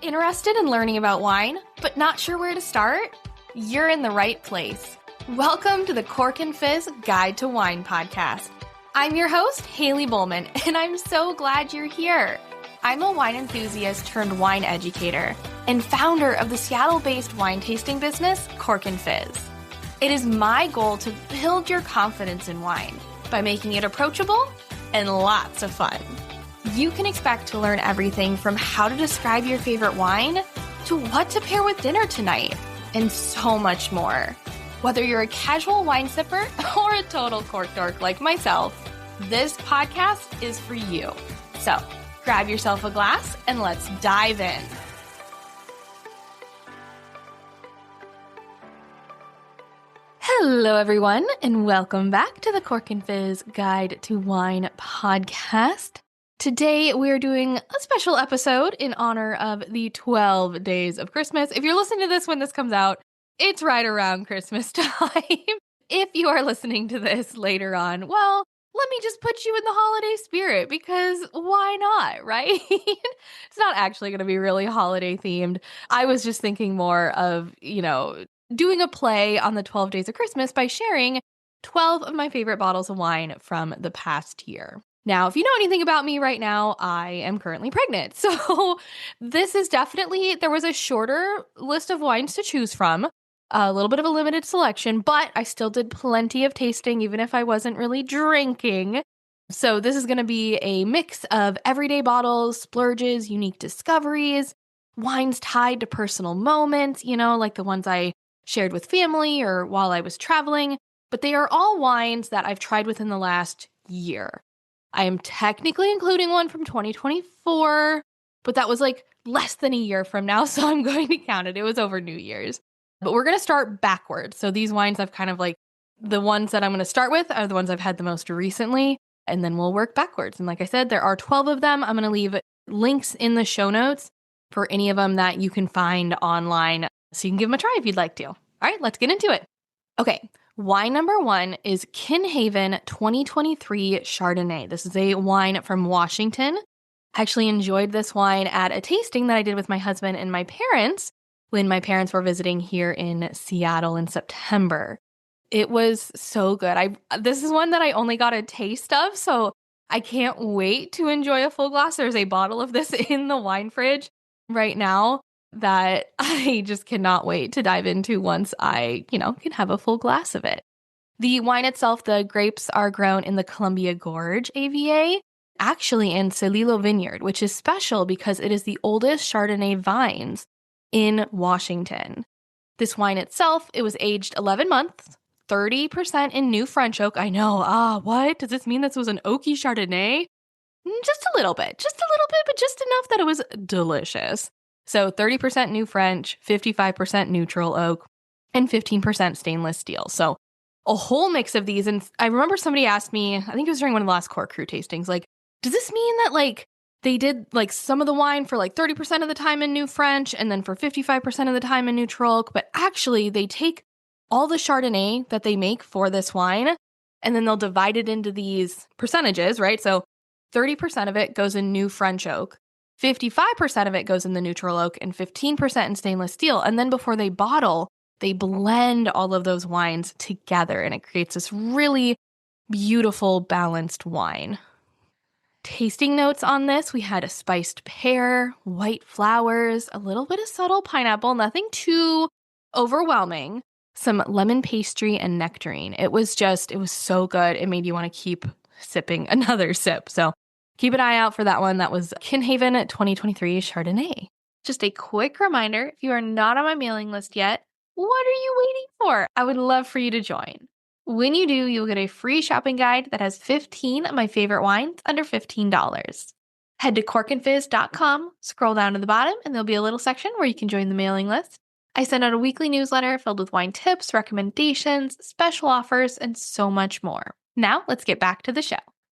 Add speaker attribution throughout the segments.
Speaker 1: Interested in learning about wine, but not sure where to start? You're in the right place. Welcome to the Cork and Fizz Guide to Wine podcast. I'm your host, Haley Bowman, and I'm so glad you're here. I'm a wine enthusiast turned wine educator and founder of the Seattle-based wine tasting business, Cork and Fizz. It is my goal to build your confidence in wine by making it approachable and lots of fun. You can expect to learn everything from how to describe your favorite wine to what to pair with dinner tonight, and so much more. Whether you're a casual wine sipper or a total cork dork like myself, this podcast is for you. So grab yourself a glass and let's dive in. Hello, everyone, and welcome back to the Cork and Fizz Guide to Wine podcast. Today, we're doing a special episode in honor of the 12 days of Christmas. If you're listening to this when this comes out, it's right around Christmas time. If you are listening to this later on, well, let me just put you in the holiday spirit, because why not, right? It's not actually going to be really holiday themed. I was just thinking more of, doing a play on the 12 days of Christmas by sharing 12 of my favorite bottles of wine from the past year. Now, if you know anything about me right now, I am currently pregnant. So this is definitely, there was a shorter list of wines to choose from, a little bit of a limited selection, but I still did plenty of tasting, even if I wasn't really drinking. So this is going to be a mix of everyday bottles, splurges, unique discoveries, wines tied to personal moments, like the ones I shared with family or while I was traveling. But they are all wines that I've tried within the last year. I am technically including one from 2024, but that was like less than a year from now, so I'm going to count it. It was over New Year's. But we're going to start backwards. So these wines I've kind of like, the ones that I'm going to start with are the ones I've had the most recently, and then we'll work backwards. And like I said, there are 12 of them. I'm going to leave links in the show notes for any of them that you can find online, so you can give them a try if you'd like to. All right, let's get into it. Okay. Wine number one is Kinhaven 2023 Chardonnay. This is a wine from Washington. I actually enjoyed this wine at a tasting that I did with my husband and my parents when my parents were visiting here in Seattle in September. It was so good. This is one that I only got a taste of, so I can't wait to enjoy a full glass. There's a bottle of this in the wine fridge right now that I just cannot wait to dive into once I, can have a full glass of it. The wine itself, the grapes are grown in the Columbia Gorge AVA, actually in Celilo Vineyard, which is special because it is the oldest Chardonnay vines in Washington. This wine itself, it was aged 11 months, 30% in new French oak. I know, what? Does this mean this was an oaky Chardonnay? Just a little bit, but just enough that it was delicious. So 30% new French, 55% neutral oak, and 15% stainless steel. So a whole mix of these. And I remember somebody asked me, I think it was during one of the last Cork Crew tastings, like, does this mean that they did some of the wine for 30% of the time in new French and then for 55% of the time in neutral oak? But actually they take all the Chardonnay that they make for this wine and then they'll divide it into these percentages, right? So 30% of it goes in new French oak. 55% of it goes in the neutral oak and 15% in stainless steel. And then before they bottle, they blend all of those wines together and it creates this really beautiful, balanced wine. Tasting notes on this, we had a spiced pear, white flowers, a little bit of subtle pineapple, nothing too overwhelming, some lemon pastry and nectarine. It was so good. It made you want to keep sipping another sip. So keep an eye out for that one. That was Kinhaven 2023 Chardonnay. Just a quick reminder, if you are not on my mailing list yet, what are you waiting for? I would love for you to join. When you do, you'll get a free shopping guide that has 15 of my favorite wines under $15. Head to corkandfizz.com, scroll down to the bottom, and there'll be a little section where you can join the mailing list. I send out a weekly newsletter filled with wine tips, recommendations, special offers, and so much more. Now, let's get back to the show.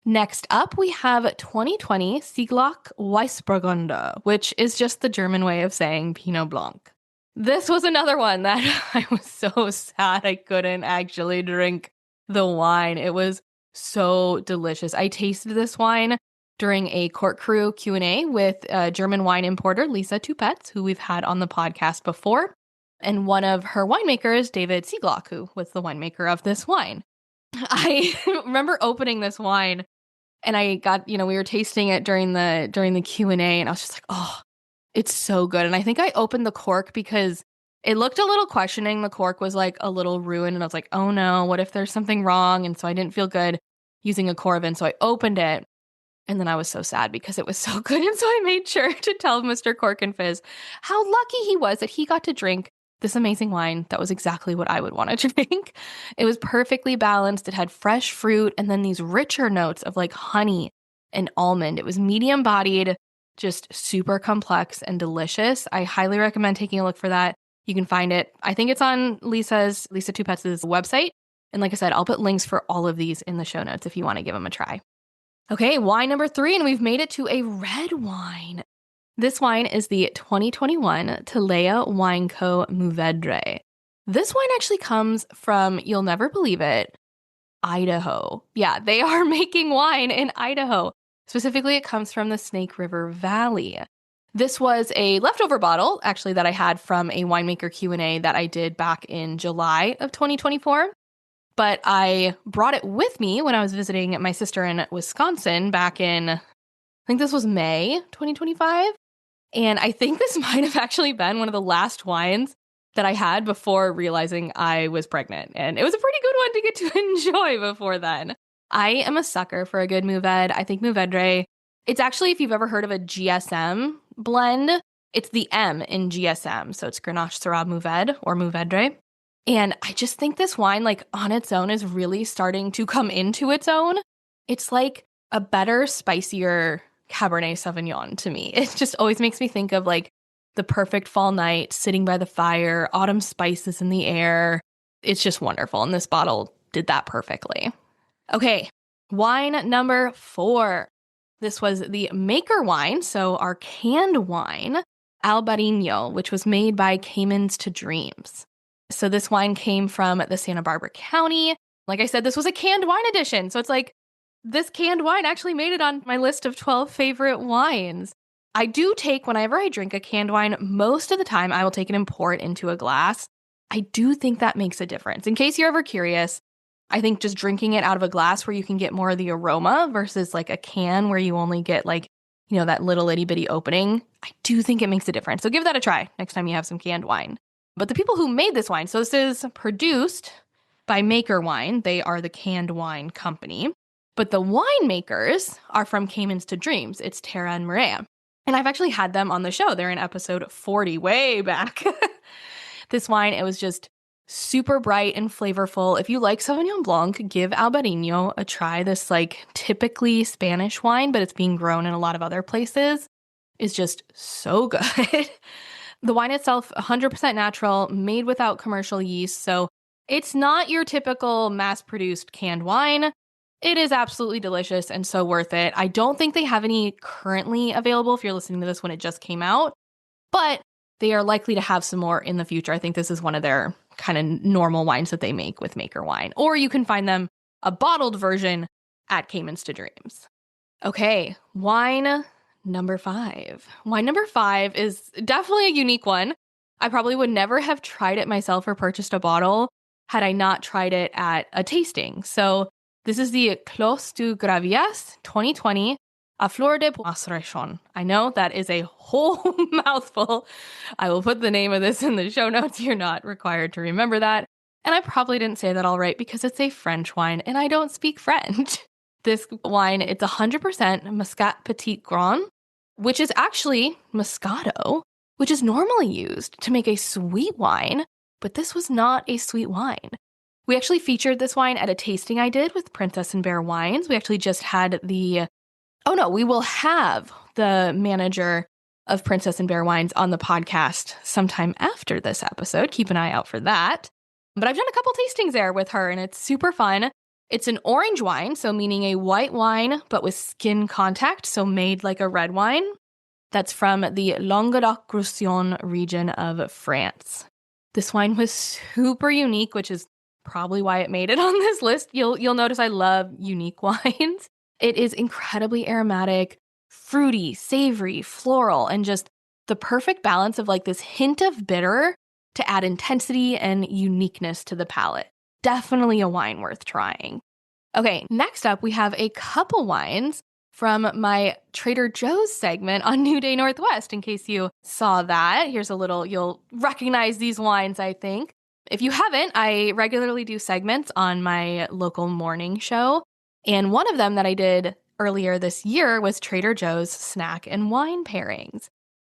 Speaker 1: Next up, we have 2020 Sieglock Weißburgunder, which is just the German way of saying Pinot Blanc. This was another one that I was so sad I couldn't actually drink the wine. It was so delicious. I tasted this wine during a Cork Crew Q&A with German wine importer Lisa Tupetz, who we've had on the podcast before, and one of her winemakers, David Sieglock, who was the winemaker of this wine. I remember opening this wine and I got, we were tasting it during the Q&A, and I was just like, oh, it's so good. And I think I opened the cork because it looked a little questioning. The cork was like a little ruined, and I was like, oh no, what if there's something wrong? And so I didn't feel good using a Corvin. So I opened it, and then I was so sad because it was so good. And so I made sure to tell Mr. Cork and Fizz how lucky he was that he got to drink this amazing wine that was exactly what I would want to drink. It was perfectly balanced. It had fresh fruit and then these richer notes of like honey and almond. It was medium bodied, just super complex and delicious. I highly recommend taking a look for that. You can find it. I think it's on Lisa Tupetz's website. And like I said, I'll put links for all of these in the show notes if you want to give them a try. Okay, wine number 3, and we've made it to a red wine. This wine is the 2021 Talea Wine Co. Mourvedre. This wine actually comes from, you'll never believe it, Idaho. Yeah, they are making wine in Idaho. Specifically, it comes from the Snake River Valley. This was a leftover bottle, actually, that I had from a winemaker Q&A that I did back in July of 2024. But I brought it with me when I was visiting my sister in Wisconsin back in, I think this was May 2025. And I think this might have actually been one of the last wines that I had before realizing I was pregnant. And it was a pretty good one to get to enjoy before then. I am a sucker for a good Mourvedre. I think Mourvedre, it's actually, if you've ever heard of a GSM blend, it's the M in GSM. So it's Grenache, Syrah, Mourvedre or Mourvedre. And I just think this wine, like on its own, is really starting to come into its own. It's like a better, spicier Cabernet Sauvignon to me. It just always makes me think of like the perfect fall night, sitting by the fire, autumn spices in the air. It's just wonderful. And this bottle did that perfectly. Okay, wine number 4. This was the maker wine, so our canned wine, Albariño, which was made by Caymans to Dreams. So this wine came from the Santa Barbara County. Like I said, this was a canned wine edition. So it's like this canned wine actually made it on my list of 12 favorite wines. I do take, whenever I drink a canned wine, most of the time I will take it and pour it into a glass. I do think that makes a difference. In case you're ever curious, I think just drinking it out of a glass where you can get more of the aroma versus like a can where you only get like, that little itty bitty opening. I do think it makes a difference. So give that a try next time you have some canned wine. But the people who made this wine, so this is produced by Maker Wine. They are the canned wine company. But the winemakers are from Caymans to Dreams. It's Tara and Maria. And I've actually had them on the show. They're in episode 40, way back. This wine, it was just super bright and flavorful. If you like Sauvignon Blanc, give Albariño a try. This like typically Spanish wine, but it's being grown in a lot of other places, is just so good. The wine itself, 100% natural, made without commercial yeast. So it's not your typical mass-produced canned wine. It is absolutely delicious and so worth it. I don't think they have any currently available if you're listening to this when it just came out, but they are likely to have some more in the future. I think this is one of their kind of normal wines that they make with Maker Wine. Or you can find them a bottled version at Caymans to Dreams. Okay, wine number 5. Wine number 5 is definitely a unique one. I probably would never have tried it myself or purchased a bottle had I not tried it at a tasting. So this is the Clos du Gravias 2020 A Flor de Poisson. I know that is a whole mouthful. I will put the name of this in the show notes. You're not required to remember that. And I probably didn't say that all right because it's a French wine and I don't speak French. This wine, it's 100% Muscat Petit Grand, which is actually Moscato, which is normally used to make a sweet wine, but this was not a sweet wine. We actually featured this wine at a tasting I did with Princess and Bear Wines. We actually just had we will have the manager of Princess and Bear Wines on the podcast sometime after this episode. Keep an eye out for that. But I've done a couple tastings there with her, and it's super fun. It's an orange wine, so meaning a white wine, but with skin contact, so made like a red wine. That's from the Languedoc-Roussillon region of France. This wine was super unique, which is probably why it made it on this list. You'll notice I love unique wines. It is incredibly aromatic, fruity, savory, floral, and just the perfect balance of like this hint of bitter to add intensity and uniqueness to the palate. Definitely a wine worth trying. Okay, next up, we have a couple wines from my Trader Joe's segment on New Day Northwest. In case you saw that, here's a little, you'll recognize these wines, I think. If you haven't, I regularly do segments on my local morning show. And one of them that I did earlier this year was Trader Joe's snack and wine pairings.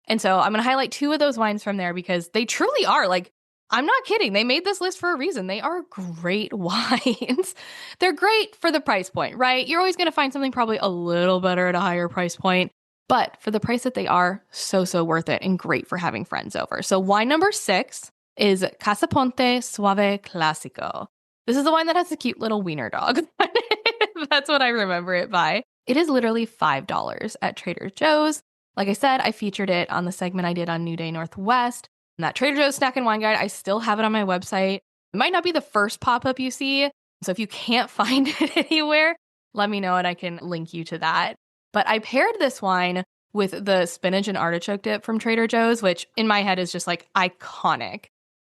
Speaker 1: And so I'm going to highlight two of those wines from there because they truly are like, I'm not kidding. They made this list for a reason. They are great wines. They're great for the price point, right? You're always going to find something probably a little better at a higher price point. But for the price that they are, so worth it and great for having friends over. So wine number 6 is Casaponte Soave Classico. This is the wine that has a cute little wiener dog. That's what I remember it by. It is literally $5 at Trader Joe's. Like I said, I featured it on the segment I did on New Day Northwest. And that Trader Joe's Snack and Wine Guide, I still have it on my website. It might not be the first pop-up you see. So if you can't find it anywhere, let me know and I can link you to that. But I paired this wine with the spinach and artichoke dip from Trader Joe's, which in my head is just like iconic.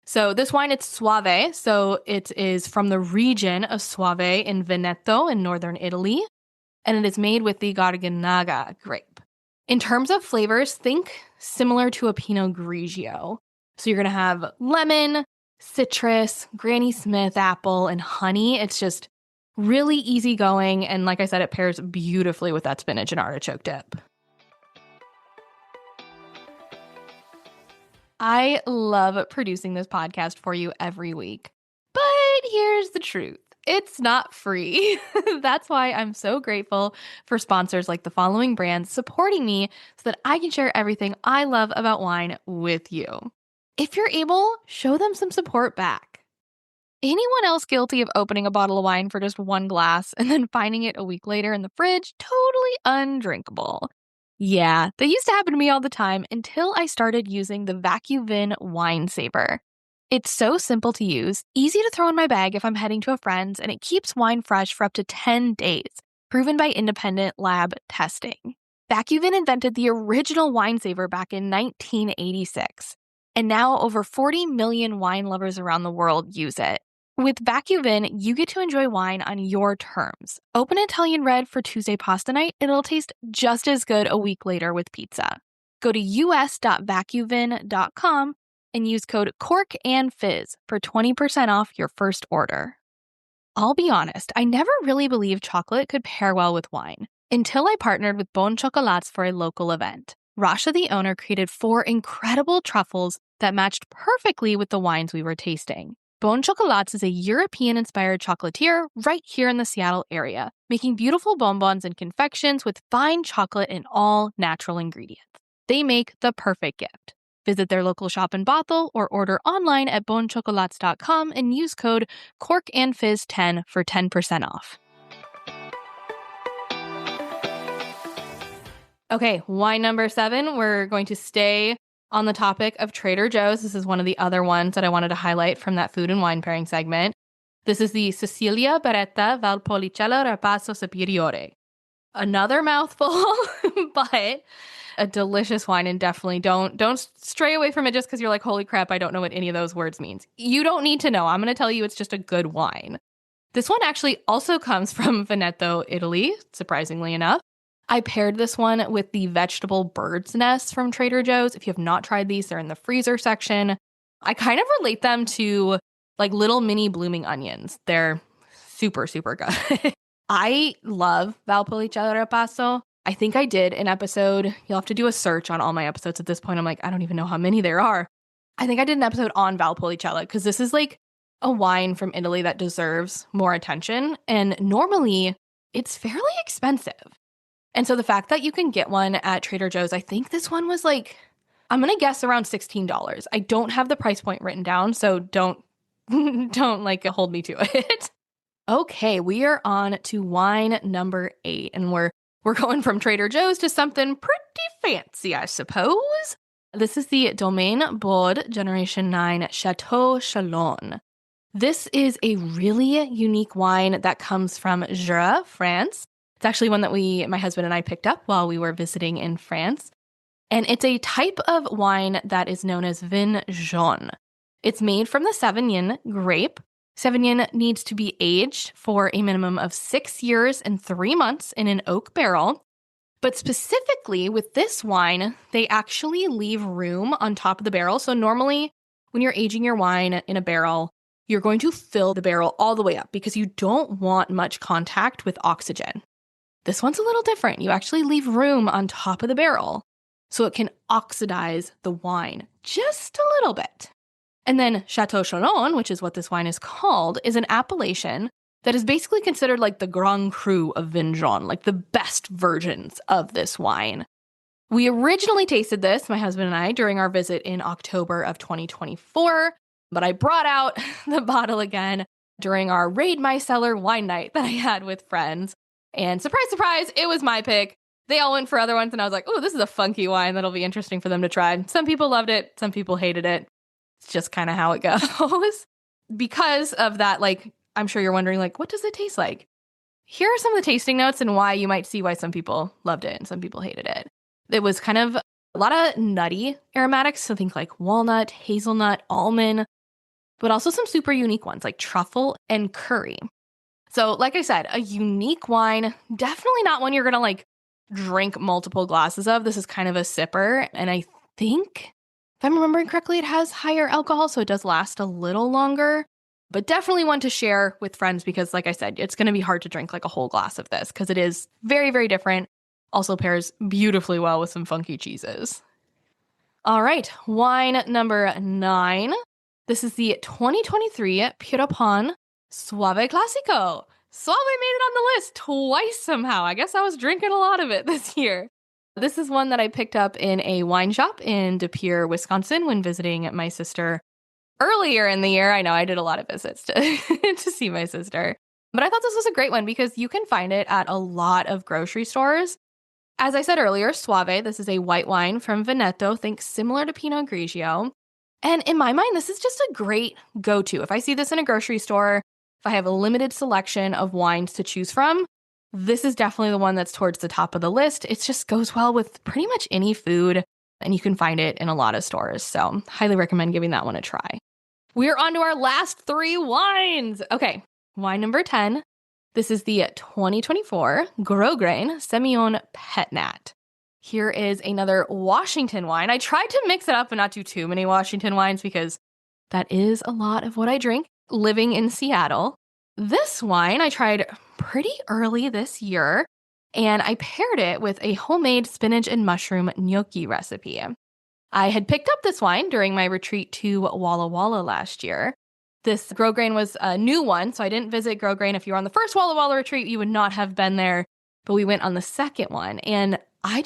Speaker 1: So this wine, it's Soave. So it is from the region of Soave in Veneto in northern Italy. And it is made with the Garganega grape. In terms of flavors, think similar to a Pinot Grigio. So you're going to have lemon, citrus, Granny Smith apple, and honey. It's just really easygoing. And like I said, it pairs beautifully with that spinach and artichoke dip. I love producing this podcast for you every week. But here's the truth. It's not free. That's why I'm so grateful for sponsors like the following brands supporting me so that I can share everything I love about wine with you. If you're able, show them some support back. Anyone else guilty of opening a bottle of wine for just one glass and then finding it a week later in the fridge totally undrinkable? Yeah, that used to happen to me all the time until I started using the VacuVin Wine Saver. It's so simple to use, easy to throw in my bag if I'm heading to a friend's, and it keeps wine fresh for up to 10 days, proven by independent lab testing. VacuVin invented the original wine saver back in 1986, and now over 40 million wine lovers around the world use it. With VacuVin, you get to enjoy wine on your terms. Open Italian red for Tuesday pasta night, and it'll taste just as good a week later with pizza. Go to us.vacuvin.com and use code CORKANDFIZZ for 20% off your first order. I'll be honest, I never really believed chocolate could pair well with wine until I partnered with Bon Chocolats for a local event. Rasha, the owner, created 4 incredible truffles that matched perfectly with the wines we were tasting. Bon Chocolats is a European-inspired chocolatier right here in the Seattle area, making beautiful bonbons and confections with fine chocolate and all natural ingredients. They make the perfect gift. Visit their local shop in Bothell or order online at bonchocolats.com and use code CORKANDFIZZ10 for 10% off. Okay, wine number 7. We're going to stay on the topic of Trader Joe's. This is one of the other ones that I wanted to highlight from that food and wine pairing segment. This is the Sicilia Beretta Valpolicella Rapasso Superiore. Another mouthful, but a delicious wine, and definitely don't stray away from it just because you're like, holy crap, I don't know what any of those words means. You don't need to know. I'm going to tell you it's just a good wine. This one actually also comes from Veneto, Italy, surprisingly enough. I paired this one with the vegetable bird's nest from Trader Joe's. If you have not tried these, they're in the freezer section. I kind of relate them to like little mini blooming onions. They're super good. I love Valpolicella Rapasso. I think I did an episode. You'll have to do a search on all my episodes at this point. I'm like, I don't even know how many there are. I think I did an episode on Valpolicella because this is like a wine from Italy that deserves more attention. And normally it's fairly expensive. And so the fact that you can get one at Trader Joe's, I think this one was like, I'm going to guess around $16. I don't have the price point written down, so don't like hold me to it. Okay, we are on to wine number 8, and we're going from Trader Joe's to something pretty fancy, I suppose. This is the Domaine Baude Generation 9 Chateau Chalon. This is a really unique wine that comes from Jura, France. It's actually one that my husband and I picked up while we were visiting in France. And it's a type of wine that is known as Vin Jaune. It's made from the Sauvignon grape. Sauvignon needs to be aged for a minimum of 6 years and 3 months in an oak barrel. But specifically with this wine, they actually leave room on top of the barrel. So normally when you're aging your wine in a barrel, you're going to fill the barrel all the way up because you don't want much contact with oxygen. This one's a little different. You actually leave room on top of the barrel so it can oxidize the wine just a little bit. And then Chateau Chalon, which is what this wine is called, is an appellation that is basically considered like the Grand Cru of Vin Jaune, like the best versions of this wine. We originally tasted this, my husband and I, during our visit in October of 2024, but I brought out the bottle again during our Raid My Cellar wine night that I had with friends. And surprise, surprise, it was my pick. They all went for other ones, and I was like, oh, this is a funky wine that'll be interesting for them to try. Some people loved it, some people hated it. It's just kind of how it goes. Because of that, like, I'm sure you're wondering, like, what does it taste like? Here are some of the tasting notes and why you might see why some people loved it and some people hated it. It was kind of a lot of nutty aromatics, so think like walnut, hazelnut, almond, but also some super unique ones like truffle and curry. So like I said, a unique wine, definitely not one you're going to like drink multiple glasses of. This is kind of a sipper, and I think, if I'm remembering correctly, it has higher alcohol, so it does last a little longer. But definitely one to share with friends because, like I said, it's going to be hard to drink like a whole glass of this because it is very, very different. Also pairs beautifully well with some funky cheeses. All right, wine number 9. This is the 2023 Purapon Soave Classico. Soave made it on the list twice somehow. I guess I was drinking a lot of it this year. This is one that I picked up in a wine shop in De Pere, Wisconsin when visiting my sister earlier in the year. I know I did a lot of visits to, to see my sister. But I thought this was a great one because you can find it at a lot of grocery stores. As I said earlier, Soave, this is a white wine from Veneto, think similar to Pinot Grigio. And in my mind, this is just a great go-to. If I see this in a grocery store, if I have a limited selection of wines to choose from, this is definitely the one that's towards the top of the list. It just goes well with pretty much any food, and you can find it in a lot of stores. So highly recommend giving that one a try. We're on to our last 3 wines. Okay, wine number 10. This is the 2024 Gros Grain Semillon Pet Nat. Here is another Washington wine. I tried to mix it up and not do too many Washington wines because that is a lot of what I drink living in Seattle. This wine I tried pretty early this year, and I paired it with a homemade spinach and mushroom gnocchi recipe. I had picked up this wine during my retreat to Walla Walla last year. This Gros Grain was a new one, so I didn't visit Gros Grain. If you were on the first Walla Walla retreat, you would not have been there, but we went on the second one, and I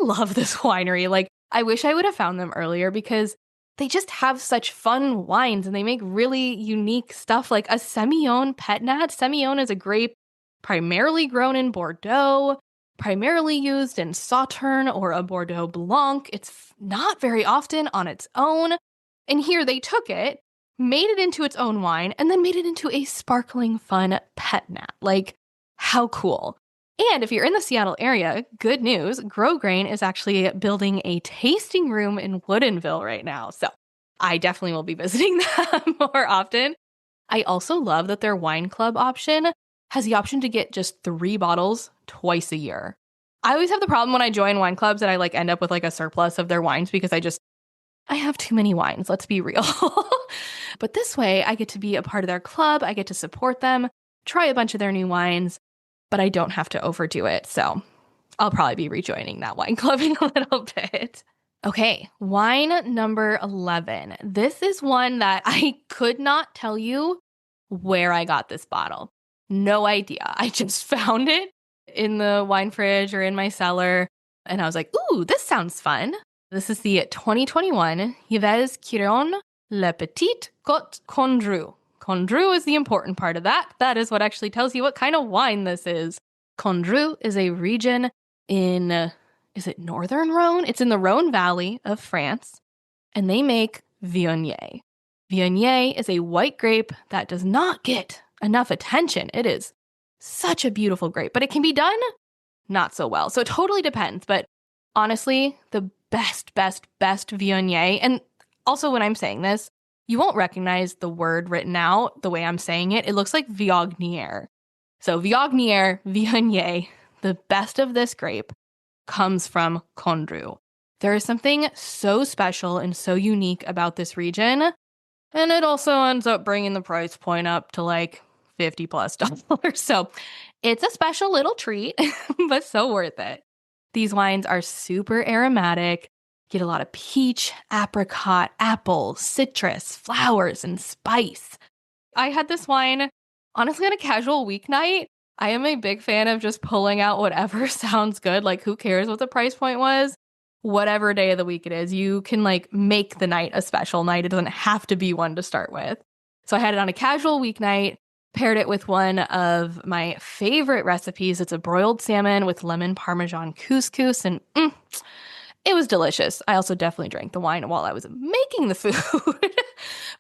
Speaker 1: love this winery. Like, I wish I would have found them earlier because they just have such fun wines and they make really unique stuff like a Semillon Pet Nat. Semillon is a grape primarily grown in Bordeaux, primarily used in Sauterne or a Bordeaux Blanc. It's not very often on its own. And here they took it, made it into its own wine, and then made it into a sparkling, fun Pet Nat. Like, how cool. And if you're in the Seattle area, good news, Gros Grain is actually building a tasting room in Woodinville right now. So I definitely will be visiting them more often. I also love that their wine club option has the option to get just 3 bottles twice a year. I always have the problem when I join wine clubs that I like end up with like a surplus of their wines because I have too many wines, let's be real. But this way I get to be a part of their club, I get to support them, try a bunch of their new wines, but I don't have to overdo it. So I'll probably be rejoining that wine club in a little bit. Okay, wine number 11. This is one that I could not tell you where I got this bottle. No idea. I just found it in the wine fridge or in my cellar, and I was like, ooh, this sounds fun. This is the 2021 Yves Quiron Le Petit Côte Condrieu. Condrieu is the important part of that. That is what actually tells you what kind of wine this is. Condrieu is a region in, is it Northern Rhone? It's in the Rhone Valley of France, and they make Viognier. Viognier is a white grape that does not get enough attention. It is Such a beautiful grape, but it can be done not so well. So it totally depends. But honestly, the best Viognier, and also when I'm saying this, you won't recognize the word written out the way I'm saying it. It looks like Viognier. So Viognier, Viognier, the best of this grape comes from Condrieu. There is something so special and so unique about this region. And it also ends up bringing the price point up to like $50+. So it's a special little treat, but so worth it. These wines are super aromatic. Get a lot of peach, apricot, apple, citrus, flowers, and spice. I had this wine, honestly, on a casual weeknight. I am a big fan of just pulling out whatever sounds good. Like, who cares what the price point was? Whatever day of the week it is, you can like make the night a special night. It doesn't have to be one to start with. So I had it on a casual weeknight, paired it with one of my favorite recipes. It's a broiled salmon with lemon Parmesan couscous, and it was delicious. I also definitely drank the wine while I was making the food,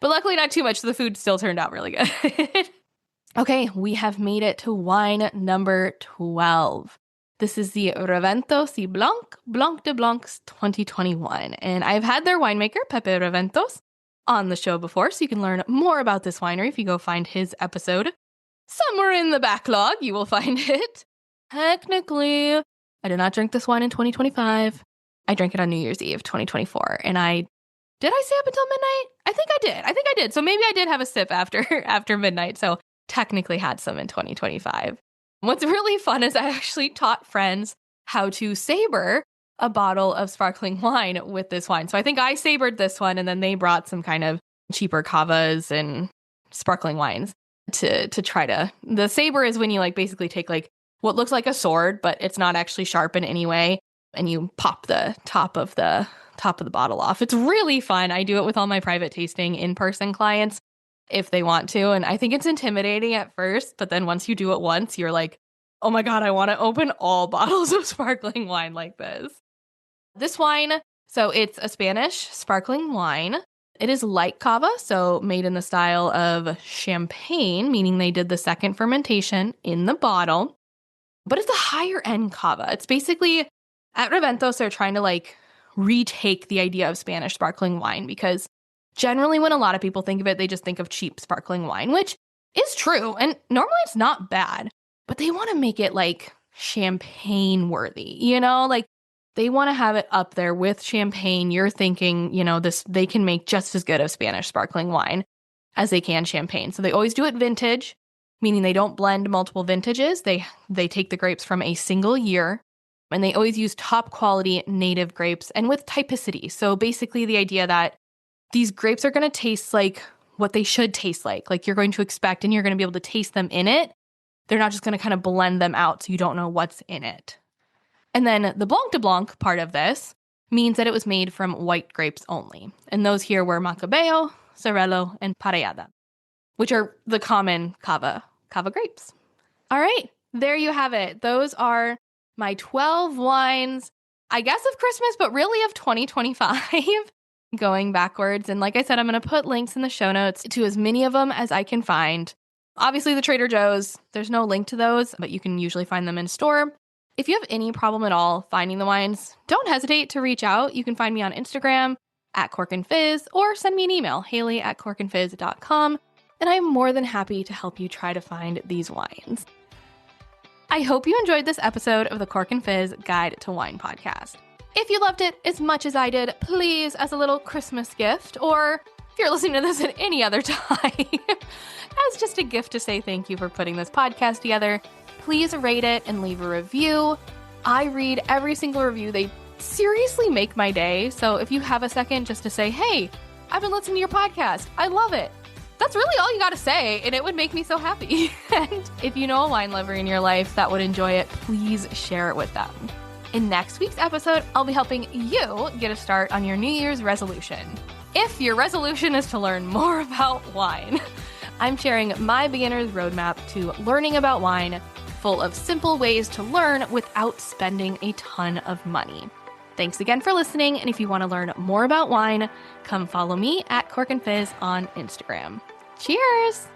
Speaker 1: but luckily not too much. The food still turned out really good. Okay, we have made it to wine number 12. This is the Reventos y Blanc de Blancs 2021. And I've had their winemaker, Pepe Reventos, on the show before, so you can learn more about this winery if you go find his episode. Somewhere in the backlog, you will find it. Technically, I did not drink this wine in 2025. I drank it on New Year's Eve 2024. And did I stay up until midnight? I think I did. So maybe I did have a sip after midnight. So technically had some in 2025. What's really fun is I actually taught friends how to saber a bottle of sparkling wine with this wine. So I think I sabered this one, and then they brought some kind of cheaper cavas and sparkling wines to try to. The saber is when you like basically take like what looks like a sword, but it's not actually sharp in any way, and you pop the top of the bottle off. It's really fun. I do it with all my private tasting in-person clients if they want to. And I think it's intimidating at first, but then once you do it once, you're like, oh my God, I want to open all bottles of sparkling wine like this. This wine, so it's a Spanish sparkling wine. It is light cava, so made in the style of champagne, meaning they did the second fermentation in the bottle. But it's a higher end cava. It's basically, at Reventos, they're trying to like retake the idea of Spanish sparkling wine, because generally, when a lot of people think of it, they just think of cheap sparkling wine, which is true. And normally it's not bad, but they want to make it like champagne worthy, like they want to have it up there with champagne. You're thinking, they can make just as good of Spanish sparkling wine as they can champagne. So they always do it vintage, meaning they don't blend multiple vintages. They take the grapes from a single year, and they always use top quality native grapes and with typicity. So basically the idea that these grapes are going to taste like what they should taste like you're going to expect, and you're going to be able to taste them in it. They're not just going to kind of blend them out so you don't know what's in it. And then the Blanc de Blanc part of this means that it was made from white grapes only. And those here were Macabeo, Cerello, and Parellada, which are the common cava grapes. All right, there you have it. Those are my 12 wines, I guess of Christmas, but really of 2025. Going backwards. And like I said, I'm going to put links in the show notes to as many of them as I can find. Obviously, the Trader Joe's, there's no link to those, but you can usually find them in store. If you have any problem at all finding the wines, don't hesitate to reach out. You can find me on Instagram @CorkandFizz, or send me an email, haley@corkandfizz.com, and I'm more than happy to help you try to find these wines. I hope you enjoyed this episode of the Cork and Fizz Guide to Wine podcast. If you loved it as much as I did, please, as a little Christmas gift, or if you're listening to this at any other time, as just a gift to say thank you for putting this podcast together, please rate it and leave a review. I read every single review. They seriously make my day. So if you have a second just to say, hey, I've been listening to your podcast, I love it, that's really all you got to say, and it would make me so happy. And if you know a wine lover in your life that would enjoy it, please share it with them. In next week's episode, I'll be helping you get a start on your New Year's resolution. If your resolution is to learn more about wine, I'm sharing my beginner's roadmap to learning about wine, full of simple ways to learn without spending a ton of money. Thanks again for listening, and if you want to learn more about wine, come follow me @CorkandFizz on Instagram. Cheers!